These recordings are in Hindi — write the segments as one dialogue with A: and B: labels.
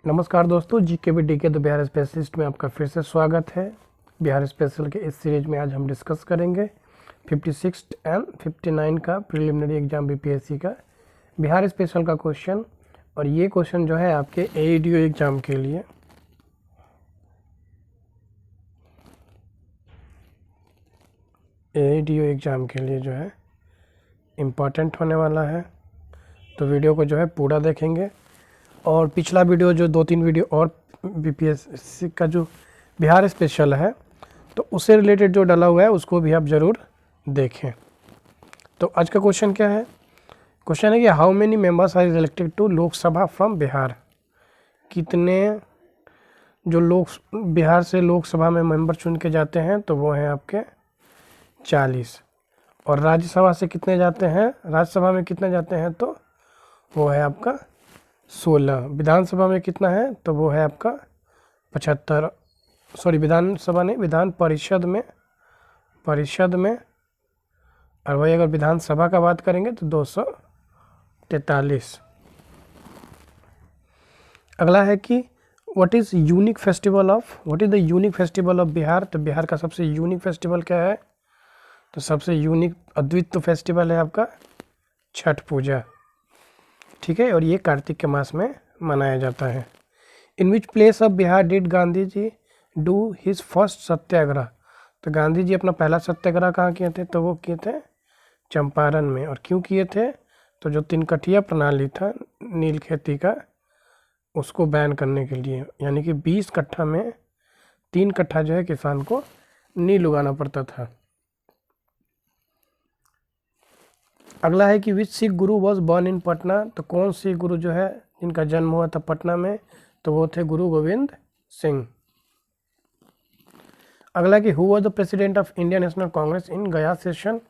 A: नमस्कार दोस्तों, GKBDK द बिहार स्पेशलिस्ट में आपका फिर से स्वागत है। बिहार स्पेशल के इस सीरीज में आज हम डिस्कस करेंगे 56 एंड 59 का प्रिलिमिनरी एग्जाम BPSC का बिहार स्पेशल का क्वेश्चन। और ये क्वेश्चन जो है आपके AEDO एग्ज़ाम के लिए जो है इम्पॉर्टेंट होने वाला है। तो वीडियो को जो है पूरा देखेंगे। और पिछला वीडियो जो 2-3 वीडियो और BPSC का जो बिहार स्पेशल है तो उससे रिलेटेड जो डाला हुआ है उसको भी आप ज़रूर देखें। तो आज का क्वेश्चन क्या है? क्वेश्चन है कि how many members are elected to Lok Sabha from Bihar. कितने जो लोग बिहार से लोकसभा में मेंबर चुन के जाते हैं तो वो हैं आपके 40। और राज्यसभा से कितने जाते हैं, राज्यसभा में कितने जाते हैं तो वो है आपका 16। विधानसभा में कितना है तो वो है आपका 75। सॉरी, विधानसभा नहीं, विधान परिषद में। और वही अगर विधानसभा का बात करेंगे तो 243। अगला है कि what is the unique festival of Bihar. तो बिहार का सबसे यूनिक फेस्टिवल क्या है? तो सबसे यूनिक अद्वितीय फेस्टिवल है आपका छठ पूजा। ठीक है, और ये कार्तिक के मास में मनाया जाता है। In which place of Bihar did Gandhi ji do his first Satyagraha. तो गांधी जी अपना पहला सत्याग्रह कहाँ किए थे? तो वो किए थे चंपारण में। और क्यों किए थे? तो जो तिनकठिया प्रणाली था नील खेती का, उसको बैन करने के लिए। यानी कि 20 कट्ठा में 3 कट्ठा जो है किसान को नील उगाना पड़ता था। अगला है कि विच सिख गुरु वॉज बॉर्न इन पटना। तो कौन सिख गुरु जो है जिनका जन्म हुआ था पटना में, तो वो थे गुरु गोविंद सिंह। अगला कि who was the president of Indian National Congress in Gaya session.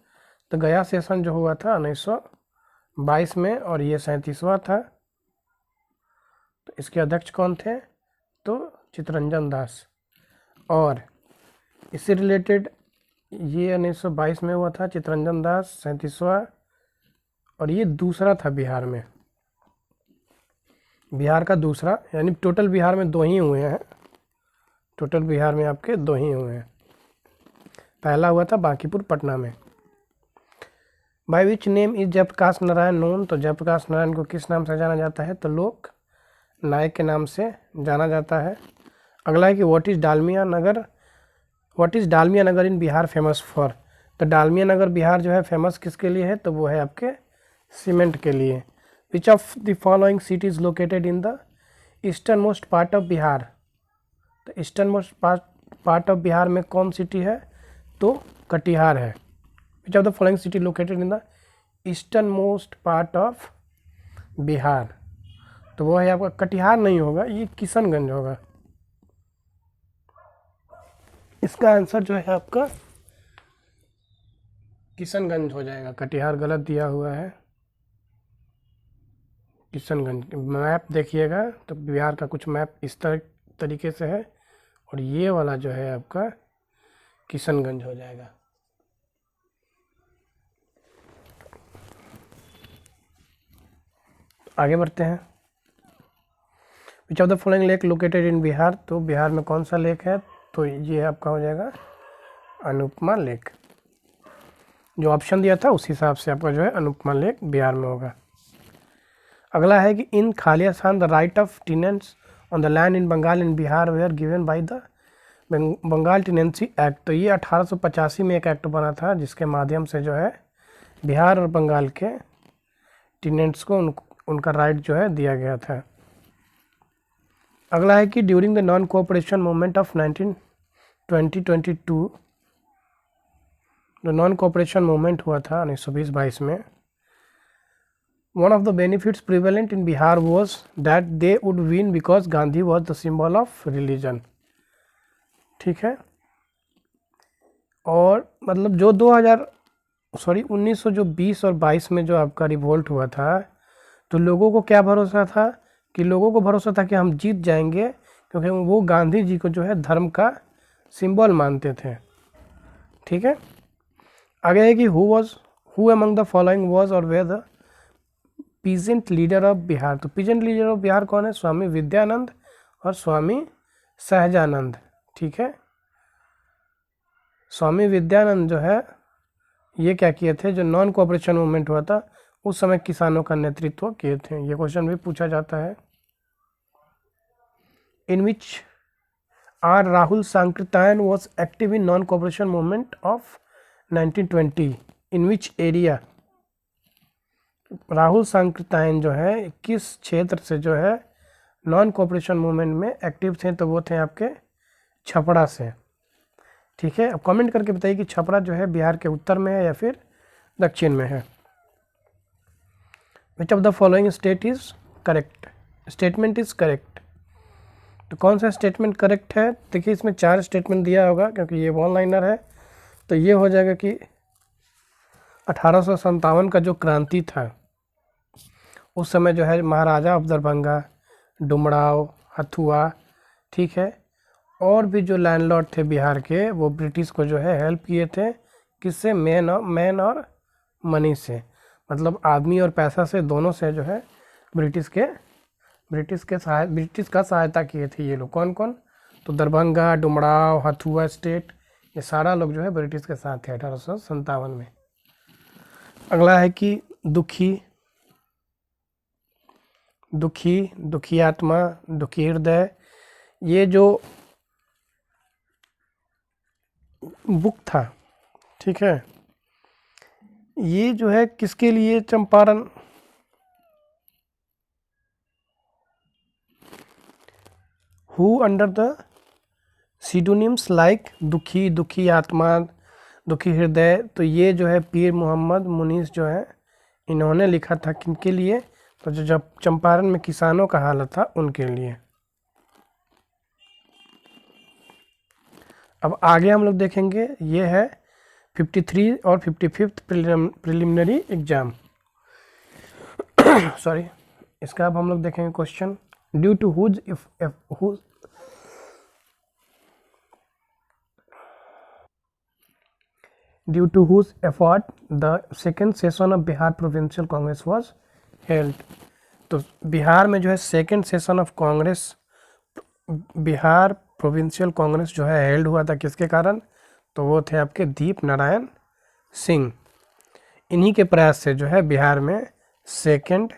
A: तो गया सेशन जो हुआ था 1922 में और ये 37वां था। तो इसके अध्यक्ष कौन थे? तो चित्तरंजन दास। और इससे रिलेटेड ये 1922 में हुआ था, चित्तरंजन दास 37वां। और ये दूसरा था बिहार में, बिहार का दूसरा। यानी टोटल बिहार में 2 ही हुए हैं। टोटल बिहार में आपके 2 ही हुए हैं। पहला हुआ था बांकीपुर पटना में। By which name is Jayaprakash Narayan known. तो जयप्रकाश नारायण को किस नाम से जाना जाता है? तो लोक नायक के नाम से जाना जाता है। अगला है कि what is Dalmia Nagar in Bihar famous for. तो डालमिया नगर बिहार जो है फेमस किसके लिए है? तो वो है आपके सीमेंट के लिए। Which of the following city is located in the eastern most part of Bihar. तो eastern most part of Bihar में कौन सिटी है? तो कटिहार है। Which of the following city located in the eastern most part of Bihar. तो वो है आपका कटिहार नहीं होगा, ये किशनगंज होगा। इसका आंसर जो है आपका किशनगंज हो जाएगा। कटिहार गलत दिया हुआ है, किशनगंज। मैप देखिएगा तो बिहार का कुछ मैप इस तरीके से है और ये वाला जो है आपका किशनगंज हो जाएगा। आगे बढ़ते हैं। विच of the following lake located in Bihar. तो बिहार में कौन सा लेक है? तो ये आपका हो जाएगा अनुपमा लेक। जो ऑप्शन दिया था उस हिसाब से आपका जो है अनुपमा लेक बिहार में होगा। अगला है कि in Khalistan the right of tenants on the land in Bengal in Bihar were given by the Bengal Tenancy Act. तो ये 1885 में एक एक्ट बना था जिसके माध्यम से जो है बिहार और बंगाल के टेनेंट्स को उनका राइट जो है दिया गया था। अगला है कि during the non cooperation movement of 2022 जो नॉन कोऑपरेशन मूवमेंट हुआ था 1920-22 में, one of the benefits prevalent in Bihar was that they would win because Gandhi was the symbol of religion. ठीक है, और मतलब जो 1920 और 22 में जो आपका रिवोल्ट हुआ था तो लोगों को क्या भरोसा था कि हम जीत जाएंगे, क्योंकि वो गांधी जी को जो है धर्म का सिंबल मानते थे। ठीक है, आगे है कि who among the following was और were the peasant leader of Bihar. तो पीजेंट लीडर ऑफ बिहार कौन है? स्वामी विद्यानंद और स्वामी सहजानंद। ठीक है, स्वामी विद्यानंद जो है ये क्या किए थे, जो नॉन कोऑपरेशन मूवमेंट हुआ था उस समय किसानों का नेतृत्व किए थे। ये क्वेश्चन भी पूछा जाता है। In which are Rahul Sankrityayan was active in non cooperation movement of 1920, in which area. Rahul Sankrityayan जो है किस क्षेत्र से जो है नॉन कोऑपरेशन मूवमेंट में एक्टिव थे, तो वो थे आपके छपरा से। ठीक है, अब कमेंट करके बताइए कि छपरा जो है बिहार के उत्तर में है या फिर दक्षिण में है। Which of the following state is correct, statement is correct. तो कौन सा स्टेटमेंट करेक्ट है, देखिए इसमें 4 स्टेटमेंट दिया होगा क्योंकि ये वन लाइनर है, तो ये हो जाएगा कि 1857 का जो क्रांति था उस समय जो है महाराजा ऑफ दरभंगा, डुमराव, हथुआ, ठीक है, और भी जो लैंडलॉर्ड थे बिहार के वो ब्रिटिश को जो है हेल्प किए थे। किससे, मैन और मनी से, मतलब आदमी और पैसा से, दोनों से जो है ब्रिटिश का सहायता किए थे ये लोग। कौन कौन, तो दरभंगा, डुमराव, हथुआ स्टेट, ये सारा लोग जो है ब्रिटिश के साथ थे 1857 में। अगला है कि दुखी आत्मा, दुखी हृदय, ये जो बुक था, ठीक है, ये जो है किसके लिए Champaran, who under the pseudonyms like Dukhi Atma, दुखी हृदय, तो ये जो है पीर मोहम्मद मुनीस जो है इन्होंने लिखा था। किनके लिए, तो जो जब चंपारण में किसानों का हालत था उनके लिए। अब आगे हम लोग देखेंगे, ये है 53 और 55 प्रिलिमिनरी एग्जाम सॉरी, इसका अब हम लोग देखेंगे question. Due to whose due to whose effort the second session of Bihar provincial Congress was held. तो बिहार में जो है second session of Congress, Bihar provincial Congress जो है हेल्ड हुआ था किसके कारण, तो वो थे आपके दीप नारायण सिंह। इन्हीं के प्रयास से जो है बिहार में second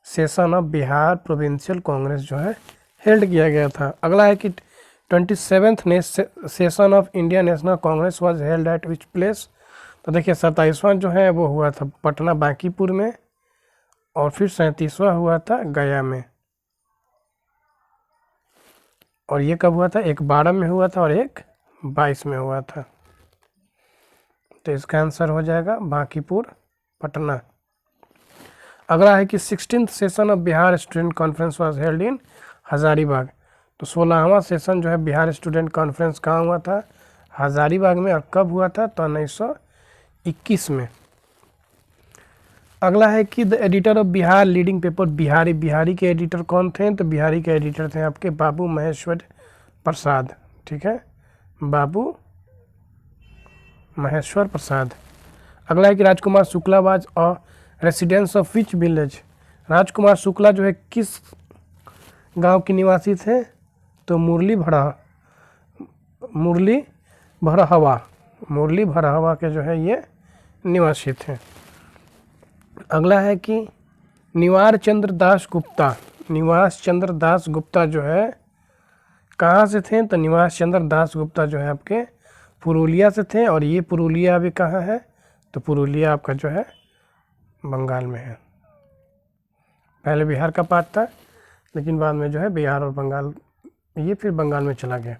A: session of Bihar provincial Congress जो है हेल्ड किया गया था। अगला है कि 27th session of India national Congress was held at which place. तो देखिए 27वां जो है वो हुआ था पटना बांकीपुर में, और फिर 37वां हुआ था गया में। और ये कब हुआ था, एक 12 में हुआ था और एक 22 में हुआ था। तो इसका आंसर हो जाएगा बांकीपुर, पटना। अगला है कि 16th session of Bihar student conference was held in Hazaribagh. तो 16वां सेशन जो है बिहार स्टूडेंट कॉन्फ्रेंस कहाँ हुआ था, हजारीबाग में। और कब हुआ था, तो 1921 में। अगला है कि the editor of Bihar leading paper Bihari. Bihari के एडिटर कौन थे, तो बिहारी के एडिटर थे आपके बाबू महेश्वर प्रसाद। ठीक है, बाबू महेश्वर प्रसाद। अगला है कि Rajkumar Shukla was a residence of which village. Rajkumar Shukla जो है किस गांव के निवासी थे, तो मुरली भरहवा के जो है ये निवासी थे। अगला है कि निवास चंद्र दास गुप्ता जो है कहाँ से थे, तो निवास चंद्र दास गुप्ता जो है आपके पुरुलिया से थे। और ये पुरुलिया भी कहाँ है, तो पुरुलिया आपका जो है बंगाल में है। पहले बिहार का पार्ट था, लेकिन बाद में जो है बिहार और बंगाल, ये फिर बंगाल में चला गया।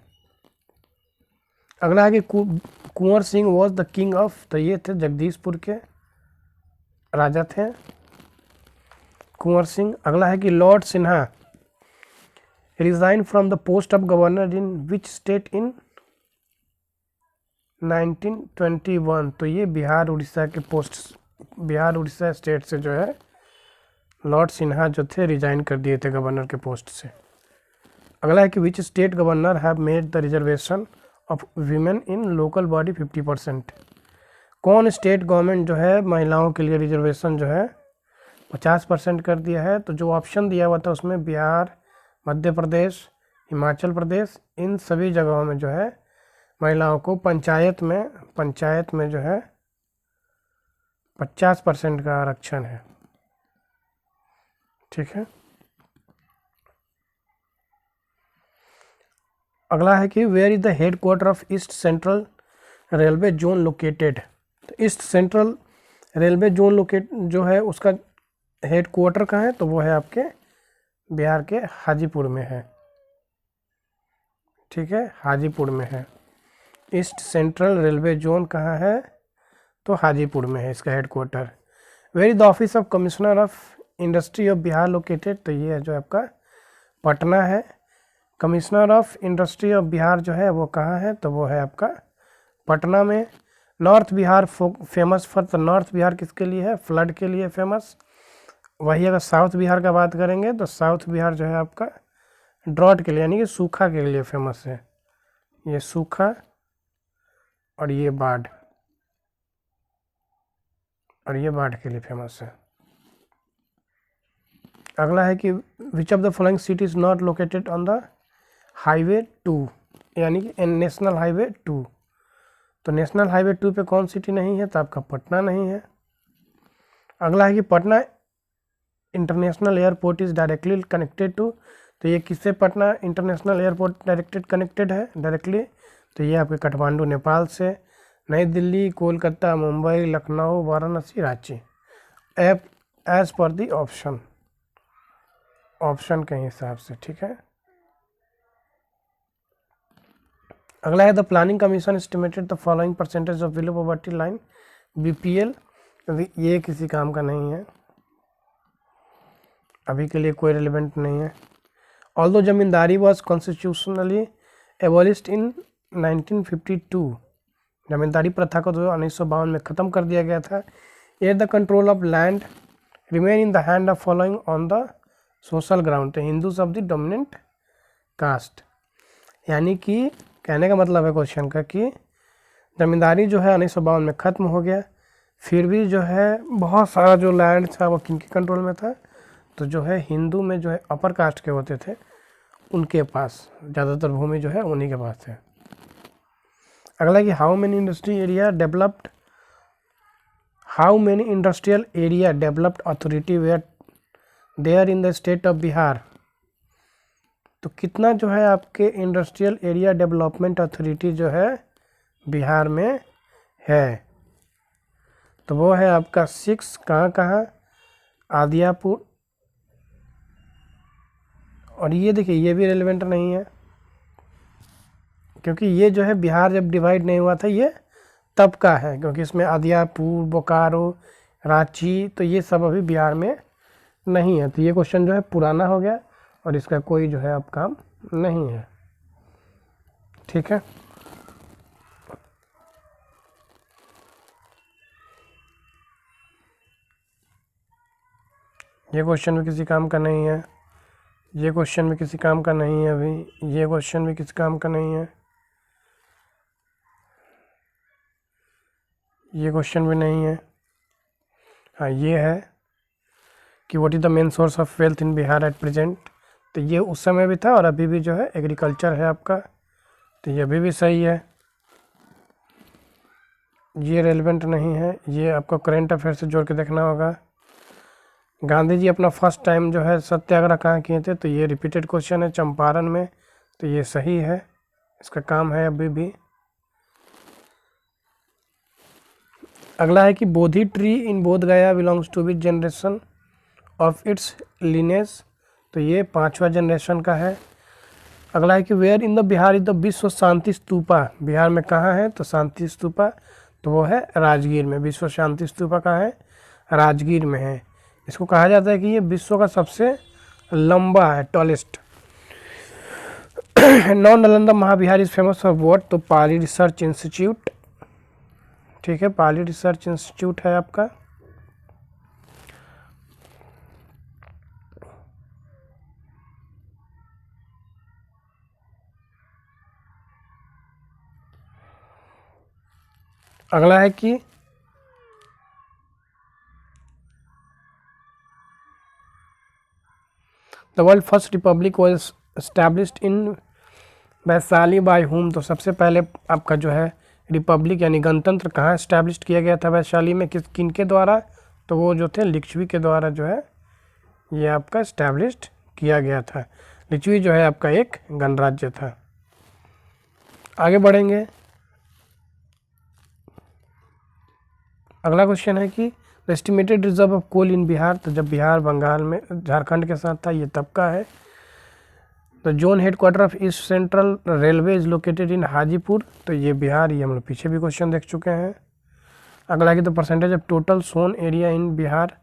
A: अगला है कि Kunwar Singh was the king of, तो ये थे जगदीशपुर के राजा थे कुंवर सिंह। अगला है कि Lord Sinha resign from the post of governor in which state in 1921। तो ये बिहार उड़ीसा स्टेट से जो है लॉर्ड सिन्हा जो थे रिजाइन कर दिए थे गवर्नर के पोस्ट से। अगला है कि which state governor have made the reservation of women in local body 50%। कौन स्टेट गवर्नमेंट जो है महिलाओं के लिए रिजर्वेशन जो है 50% कर दिया है। तो जो ऑप्शन दिया हुआ था उसमें बिहार, मध्य प्रदेश, हिमाचल प्रदेश, इन सभी जगहों में जो है महिलाओं को पंचायत में जो है 50% का आरक्षण है। ठीक है। अगला है कि where is the headquarter of east central railway zone located. तो east central railway zone locate जो है उसका हेड क्वार्टर कहाँ है, तो वो है आपके बिहार के हाजीपुर में है। ठीक है, हाजीपुर में है। ईस्ट सेंट्रल रेलवे जोन कहाँ है, तो हाजीपुर में है इसका head quarter. Where is the office of commissioner of industry of Bihar located. तो ये है जो आपका पटना है। Commissioner of industry of Bihar जो है वो कहाँ है, तो वो है आपका पटना में। नॉर्थ बिहार फेमस फॉर, तो नॉर्थ बिहार किसके लिए है, फ्लड के लिए फेमस। वही अगर साउथ बिहार का बात करेंगे तो साउथ बिहार जो है आपका ड्रॉट के लिए यानी कि सूखा के लिए फेमस है। ये सूखा और ये बाढ़ के लिए फेमस है। अगला है कि which of the following city is not located on the highway 2 यानी कि नेशनल हाईवे 2। तो नेशनल हाईवे 2 पे कौन सिटी नहीं है, तो आपका पटना नहीं है। अगला है कि Patna international airport is directly connected to. तो ये किससे पटना इंटरनेशनल एयरपोर्ट कनेक्टेड है डायरेक्टली, तो ये आपके काठमांडू नेपाल से। Nai Delhi, Kolkata, Mumbai, Lucknow, Varanasi, Ranchi, as per the option के हिसाब से। ठीक है। अगला है the planning commission estimated the following percentage of below poverty line BPL. ये किसी काम का नहीं है, अभी के लिए कोई रिलेवेंट नहीं है। Although zamindari was constitutionally abolished in 1952। Zamindari प्रथा को 1952 में ख़त्म कर दिया गया था। ये the control of land remain in the hand of following on the social ground Hindus of the dominant caste. यानी कि कहने का मतलब है क्वेश्चन का कि ज़मींदारी जो है 1952 में ख़त्म हो गया, फिर भी जो है बहुत सारा जो लैंड था वो किनके कंट्रोल में था, तो जो है हिंदू में जो है अपर कास्ट के होते थे उनके पास ज़्यादातर भूमि जो है उन्हीं के पास है। अगला कि how many industrial area developed authority were there in the state of Bihar. तो कितना जो है आपके इंडस्ट्रियल एरिया डेवलपमेंट अथॉरिटी जो है बिहार में है, तो वो है आपका 6। कहाँ आदियापुर। और ये देखिए ये भी रेलेवेंट नहीं है, क्योंकि ये जो है बिहार जब डिवाइड नहीं हुआ था ये तब का है, क्योंकि इसमें आदियापुर, बोकारो, रांची, तो ये सब अभी बिहार में नहीं है। तो ये क्वेश्चन जो है पुराना हो गया और इसका कोई जो है अब काम नहीं है। ठीक है। ये क्वेश्चन भी किसी काम का नहीं है, ये क्वेश्चन भी किसी काम का नहीं है, अभी ये क्वेश्चन भी किसी काम का नहीं है, ये क्वेश्चन भी नहीं है। हाँ, ये है कि what is the main source of wealth in Bihar at present. तो ये उस समय भी था और अभी भी जो है एग्रीकल्चर है आपका, तो ये अभी भी सही है। ये रेलेवेंट नहीं है, ये आपको करंट अफेयर से जोड़ के देखना होगा। गांधी जी अपना फर्स्ट टाइम जो है सत्याग्रह कहाँ किए थे, तो ये रिपीटेड क्वेश्चन है, चंपारण में, तो ये सही है, इसका काम है अभी भी। अगला है कि बोधि tree in Bodh Gaya belongs to which generation of its lineage. तो ये 5वां जनरेशन का है। अगला है कि where in the Bihar is the Vishwa Shanti stupa. Bihar में कहाँ है, तो शांति स्तूपा, तो वो है राजगीर में। विश्व शांति स्तूपा कहाँ है, राजगीर में है। इसको कहा जाता है कि ये विश्व का सबसे लंबा है, tallest. Non Nalanda Mahavihara is famous for what, तो पाली रिसर्च इंस्टीट्यूट। ठीक है, पाली रिसर्च इंस्टीट्यूट है आपका। अगला है कि the world first republic was established in Vaishali by whom. तो सबसे पहले आपका जो है रिपब्लिक यानी गणतंत्र कहाँ एस्टैब्लिश किया गया था वैशाली में, किनके द्वारा? तो वो जो थे लिच्छवी के द्वारा जो है ये आपका एस्टैब्लिश्ड किया गया था। लिच्छवी जो है आपका एक गणराज्य था। आगे बढ़ेंगे। अगला क्वेश्चन है कि the estimated reserve of coal in Bihar. तो जब बिहार बंगाल में झारखंड के साथ था, ये तब का है। The zone headquarter of east central railway is located इन हाजीपुर। तो ये बिहार, ये हम लोग पीछे भी क्वेश्चन देख चुके हैं। अगला कि the percentage of total sown area in Bihar,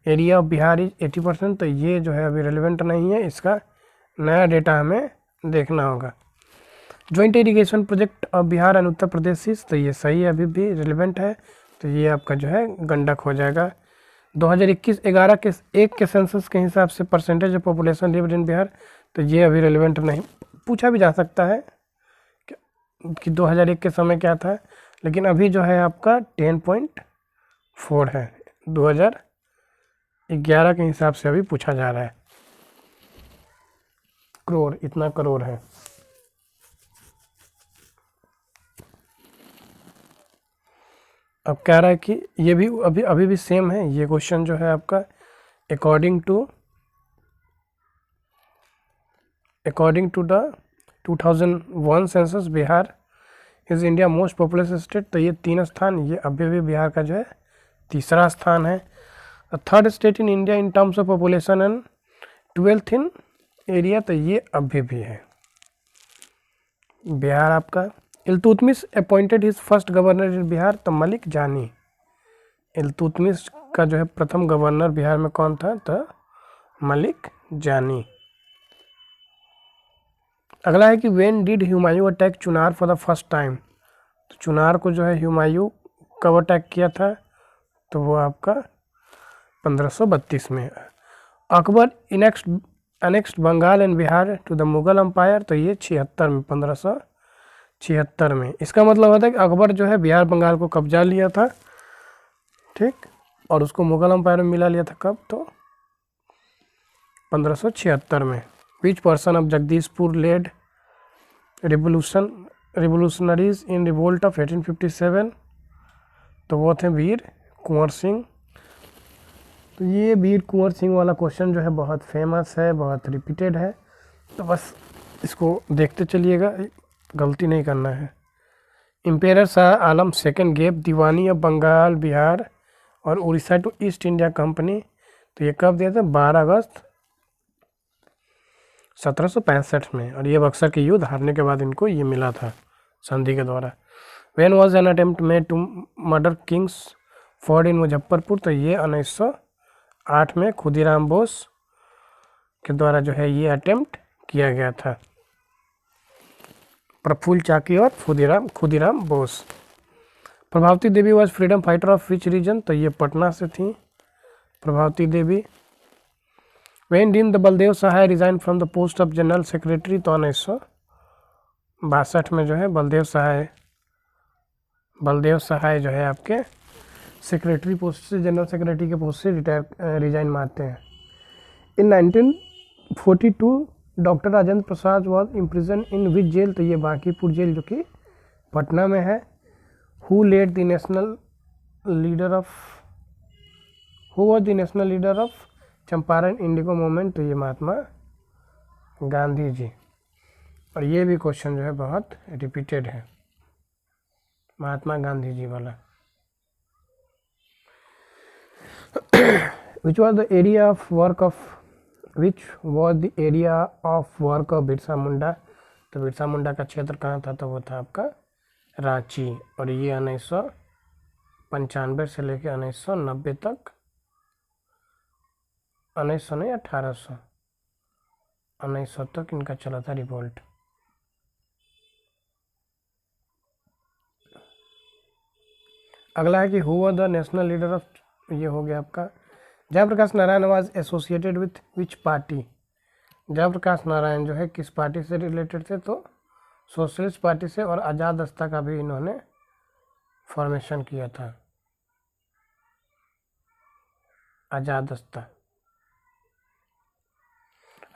A: area of Bihar is 80%। तो ये जो है अभी रेलिवेंट नहीं है, इसका नया डेटा हमें देखना होगा। Joint irrigation project of Bihar and Uttar Pradesh is. तो ये सही है, अभी भी रिलेवेंट है। तो ये आपका जो है गंडक हो जाएगा। 2021-11 के एक के सेंसस के हिसाब से percentage of population lived in Bihar. तो ये अभी रेलिवेंट नहीं, पूछा भी जा सकता है कि 2001 के समय क्या था, लेकिन अभी जो है आपका 10.4 है। 2011 के हिसाब से अभी पूछा जा रहा है। करोड़, इतना करोड़ है। अब कह रहा है कि ये भी अभी भी सेम है। ये क्वेश्चन जो है आपका according to the 2001 census Bihar is India most populous state. तो ये 3 स्थान, ये अभी भी बिहार का जो है तीसरा स्थान है। Third state in India in terms of population and 12th in area. तो ये अभी भी है बिहार आपका। Iltutmish appointed his first governor इन बिहार। तो मलिक जानी, इल्तुतमिश का जो है प्रथम गवर्नर बिहार में कौन था? तो मलिक जानी। अगला है कि when did Humayun attack Chunar for the first time. तो चुनार को जो है हुमायूं कब अटैक किया था? तो वो आपका 1532 में। Akbar annexed Bengal and Bihar to the Mughal empire. तो ये 76 में, 1576 में। इसका मतलब होता है कि अकबर जो है बिहार बंगाल को कब्जा लिया था, ठीक, और उसको मुगल एम्पायर में मिला लिया था कब? तो 1576 में। Which person of Jagdishpur led revolutionaries in revolt of 1857। तो वो थे वीर कुंवर सिंह। तो ये वीर कुंवर सिंह वाला क्वेश्चन जो है बहुत फेमस है, बहुत रिपीटेड है, तो बस इसको देखते चलिएगा, गलती नहीं करना है। Emperor Shah Alam second gave Diwani of Bengal, Bihar और Orissa to East India Company. तो ये कब दिया था? 12 अगस्त 1765 में। और ये बक्सर के युद्ध हारने के बाद इनको ये मिला था संधि के द्वारा। When was an attempt made to murder Kingsford in Muzaffarpur. तो ये 1908 में खुदीराम बोस के द्वारा जो है ये अटेम्प्ट किया गया था। प्रफुल्ल चाकी और Khudiram Bose. Prabhavati Devi was freedom fighter of which region. तो ये पटना से थी Prabhavati Devi. When did the Baldev Sahay resign from the post of general secretary. तो 1962 में जो है बलदेव सहाय जो है आपके सेक्रेटरी पोस्ट से, जनरल सेक्रेटरी के पोस्ट से रिजाइन मारते हैं। In 1942 doctor Rajendra Prasad was imprison in which jail. तो ये बांकीपुर जेल जो कि पटना में है। Who was the national leader of Champaran indigo movement. तो ये महात्मा गांधी जी। और ये भी क्वेश्चन जो है बहुत रिपीटेड है, महात्मा गांधी जी वाला। Which was the area of work of Birsa Munda. तो बिरसा मुंडा का क्षेत्र कहाँ था? तो वो था आपका रांची। और ये 1995 से लेकर 1990 तक, 1900 नहीं 1900 तक इनका चला था रिवोल्ट। अगला है कि who was the national leader of, ये हो गया आपका। Jayaprakash Narayan was associated with which party. Jayaprakash Narayan जो है किस पार्टी से रिलेटेड थे? तो सोशलिस्ट पार्टी से। और आज़ाद दस्ता का भी इन्होंने फॉर्मेशन किया था, आज़ाद दस्ता।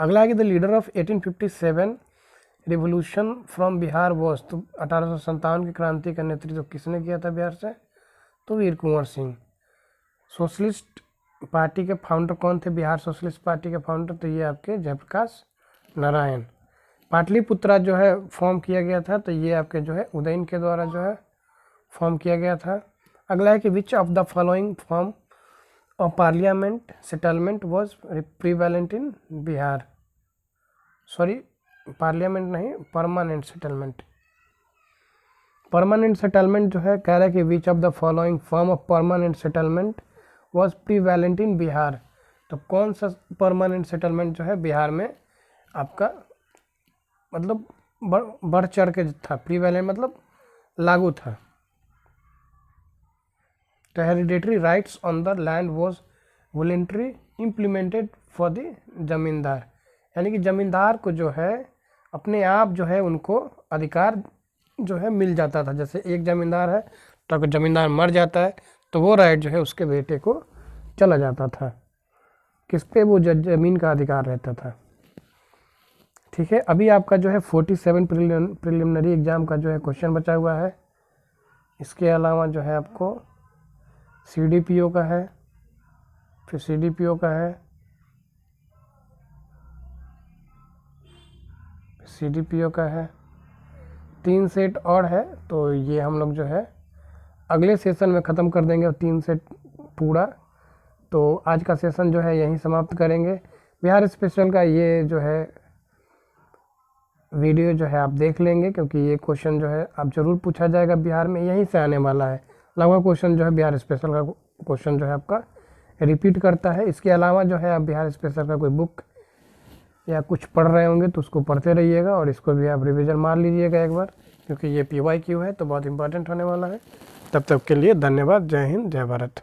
A: अगला है कि the leader of 1857 revolution from Bihar was, तो 1857 की क्रांति का नेतृत्व किसने किया था बिहार से? तो वीर कुंवर सिंह। सोशलिस्ट पार्टी के फाउंडर कौन थे? बिहार सोशलिस्ट पार्टी के फाउंडर, तो ये आपके जयप्रकाश नारायण। पाटलिपुत्रा जो है फॉर्म किया गया था, तो ये आपके जो है उदयन के द्वारा जो है फॉर्म किया गया था। अगला है कि which of the following form of parliament settlement was prevalent in Bihar? Sorry, parliament नहीं, परमानेंट सेटलमेंट। परमानेंट सेटलमेंट जो है कह रहा है कि which of the following form of permanent settlement was prevalent in Bihar, तो कौन सा परमानेंट सेटलमेंट जो है बिहार में आपका मतलब बढ़ चढ़ के था? प्रीवैलेंट मतलब लागू था। तो hereditary rights on the land was voluntary implemented for the जमींदार, यानी कि जमींदार को जो है अपने आप जो है उनको अधिकार जो है मिल जाता था। जैसे एक जमींदार है तो अगर जमींदार मर जाता है तो वो राइट जो है उसके बेटे को चला जाता था, किस पे? वो जमीन का अधिकार रहता था। ठीक है, अभी आपका जो है 47 प्रिलिमिनरी एग्जाम का जो है क्वेश्चन बचा हुआ है। इसके अलावा जो है आपको CDPO का है, फिर CDPO का है, CDPO का है, 3 सेट और है। तो ये हम लोग जो है अगले सेशन में ख़त्म कर देंगे और 3 सेट पूरा। तो आज का सेशन जो है यहीं समाप्त करेंगे। बिहार स्पेशल का ये जो है वीडियो जो है आप देख लेंगे, क्योंकि ये क्वेश्चन जो है आप ज़रूर पूछा जाएगा बिहार में, यहीं से आने वाला है। लगभग क्वेश्चन जो है बिहार स्पेशल का क्वेश्चन जो है आपका रिपीट करता है। इसके अलावा जो है आप बिहार स्पेशल का कोई बुक या कुछ पढ़ रहे होंगे तो उसको पढ़ते रहिएगा और इसको भी आप रिवीजन मार लीजिएगा एक बार, क्योंकि ये PYQ है तो बहुत इंपॉर्टेंट होने वाला है। तब तक के लिए धन्यवाद। जय हिंद, जय भारत।